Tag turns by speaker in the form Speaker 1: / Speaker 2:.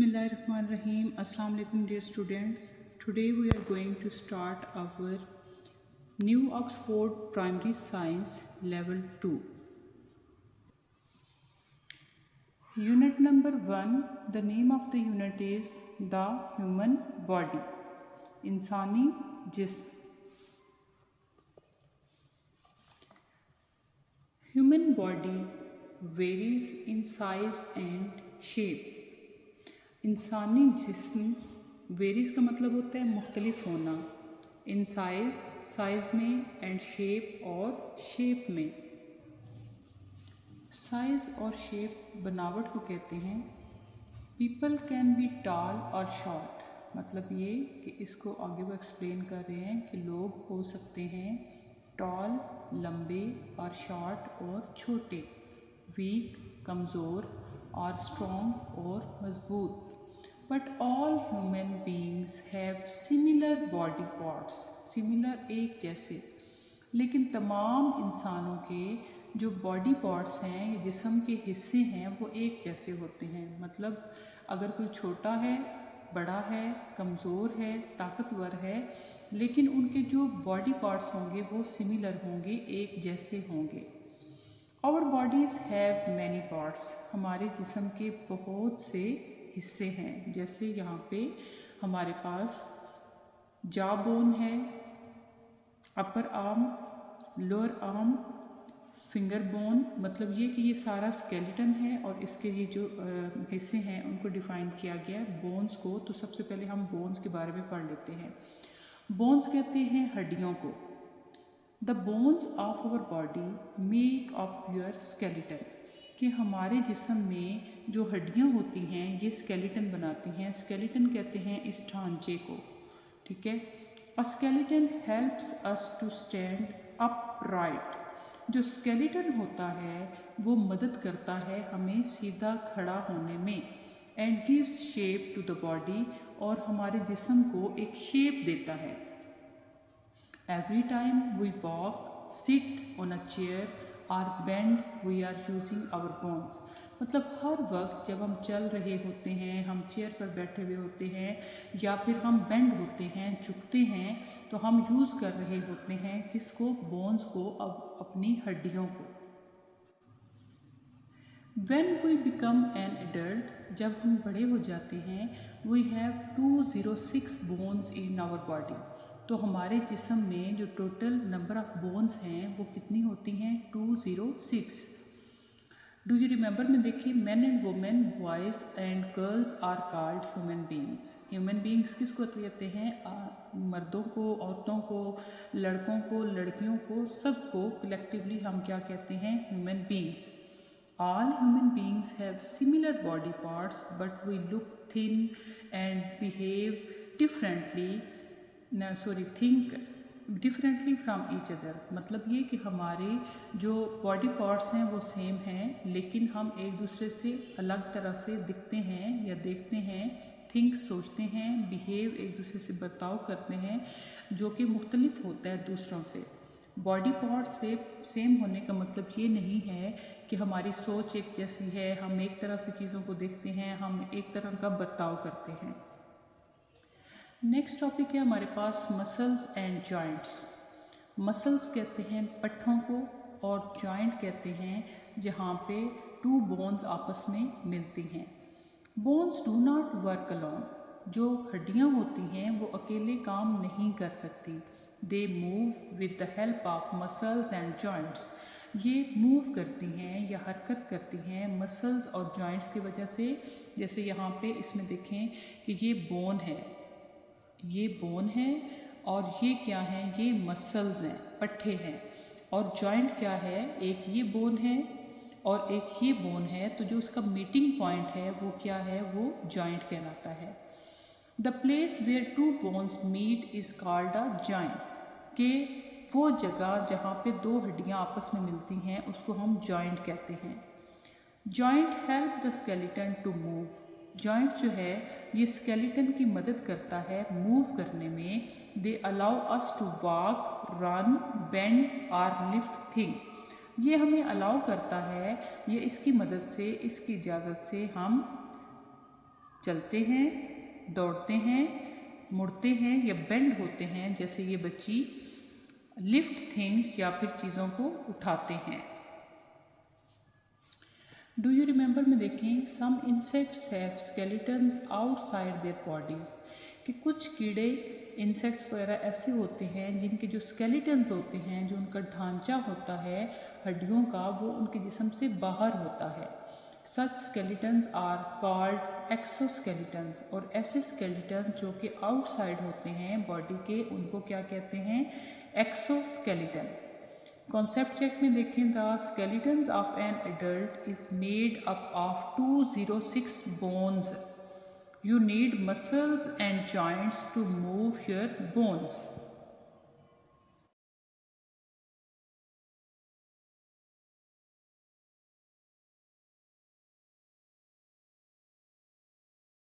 Speaker 1: Bismillahirrahmanirrahim. Assalamu alaikum dear students. Today we are going to start our new Oxford Primary Science Level 2. Unit number 1. The name of the unit is the human body. इंसानी जिस्म. Human body varies in size and shape. इंसानी जिस्म varies का मतलब होता है मुख्तलिफ होना, इन साइज़ में, एंड शेप और शेप में. साइज़ और शेप बनावट को कहते हैं. पीपल कैन बी टॉल और शॉर्ट, मतलब ये कि इसको आगे वो एक्सप्लेन कर रहे हैं कि लोग हो सकते हैं टॉल लंबे और शॉर्ट और छोटे, वीक कमज़ोर और स्ट्रॉन्ग और मजबूत. But all human beings have similar body parts. Similar एक जैसे, लेकिन तमाम इंसानों के जो बॉडी पार्ट्स हैं, ये जिस्म के हिस्से हैं, वो एक जैसे होते हैं. मतलब अगर कोई छोटा है, बड़ा है, कमज़ोर है, ताकतवर है, लेकिन उनके जो बॉडी पार्ट्स होंगे वो सिमिलर होंगे, एक जैसे होंगे. Our bodies have many parts. हमारे जिस्म के बहुत से हिस्से हैं. जैसे यहाँ पे हमारे पास जॉ बोन है, upper arm, lower arm, finger bone. मतलब ये कि ये सारा स्केलेटन है और इसके ये जो हिस्से हैं उनको डिफ़ाइन किया गया है बोन्स को. तो सबसे पहले हम बोन्स के बारे में पढ़ लेते हैं. बोन्स कहते हैं हड्डियों को. The bones of our body make up your skeleton, कि हमारे जिस्म में जो हड्डियाँ होती हैं ये स्केलेटन बनाती हैं. स्केलेटन कहते हैं इस ढांचे को, ठीक है. A skeleton helps us to stand upright. जो स्केलेटन होता है वो मदद करता है हमें सीधा खड़ा होने में. And gives shape to the body, और हमारे जिस्म को एक शेप देता है. Every time we walk, sit on a chair और bend, we are using our bones. मतलब हर वक्त जब हम चल रहे होते हैं, हम चेयर पर बैठे हुए होते हैं, या फिर हम बेंड होते हैं, झुकते हैं, तो हम यूज़ कर रहे होते हैं किसको? बोन्स को, अब अपनी हड्डियों को. When we become an adult, जब हम बड़े हो जाते हैं, we have 206 bones in our body. तो हमारे जिस्म में जो टोटल नंबर ऑफ बोन्स हैं वो कितनी होती हैं? 206. डू यू रिमेंबर में देखिए, man and women, boys and girls are called human beings. Human beings किसको कहते हैं? मर्दों को, औरतों को, लड़कों को, लड़कियों को, सबको कलेक्टिवली हम क्या कहते हैं? Human beings. All human beings have similar body parts, but we look thin and behave differently. Think differently from each other. मतलब ये कि हमारे जो बॉडी पार्ट्स हैं वो सेम हैं, लेकिन हम एक दूसरे से अलग तरह से दिखते हैं या देखते हैं. थिंक सोचते हैं, बिहेव एक दूसरे से बर्ताव करते हैं, जो कि मुख्तलिफ होता है दूसरों से. बॉडी पार्ट्स से सेम होने का मतलब ये नहीं है कि हमारी सोच एक जैसी है, हम एक तरह से चीज़ों को देखते हैं, हम एक तरह का बर्ताव करते हैं. नेक्स्ट टॉपिक है हमारे पास मसल्स एंड जॉइंट्स. मसल्स कहते हैं पट्ठों को, और जॉइंट कहते हैं जहाँ पे टू बोन्स आपस में मिलती हैं. Bones do not work alone. जो हड्डियाँ होती हैं वो अकेले काम नहीं कर सकती. They move with the help of muscles and joints. ये मूव करती हैं या हरकत करती हैं मसल्स और जॉइंट्स की वजह से. जैसे यहाँ पे इसमें देखें कि ये बोन है, ये बोन है, और ये क्या है? ये मसल्स हैं, पट्ठे हैं. और जॉइंट क्या है? एक ये बोन है और एक ये बोन है. तो जो उसका मीटिंग पॉइंट है वो क्या है? वो जॉइंट कहलाता है. The place where two bones meet is called a joint. के वो जगह जहाँ पे दो हड्डियाँ आपस में मिलती हैं उसको हम जॉइंट कहते हैं. Joint help the skeleton to move. Joint जो है ये स्केलेटन की मदद करता है मूव करने में. They allow us to walk, run, bend और लिफ्ट थिंग. ये हमें अलाउ करता है, ये इसकी मदद से, इसकी इजाज़त से हम चलते हैं, दौड़ते हैं, मुड़ते हैं या बेंड होते हैं, जैसे ये बच्ची लिफ्ट थिंग्स या फिर चीज़ों को उठाते हैं। डू यू रिमेंबर में देखें, some insects have skeletons outside their bodies, कि कुछ कीड़े इंसेक्ट्स वगैरह ऐसे होते हैं जिनके जो स्केलेटन्स होते हैं, जो उनका ढांचा होता है हड्डियों का, वो उनके जिस्म से बाहर होता है। सच स्केलेटन्स आर कॉल्ड एक्सोस्केलेटन्स, और ऐसे स्केलेटन जो कि आउटसाइड होते हैं बॉडी के, उनको क्या कहते हैं, एक्सोस्केलेटन। कॉन्सेप्ट चेक में देखें, the skeletons of an adult is made up of 206 bones. You need muscles and joints to move your bones.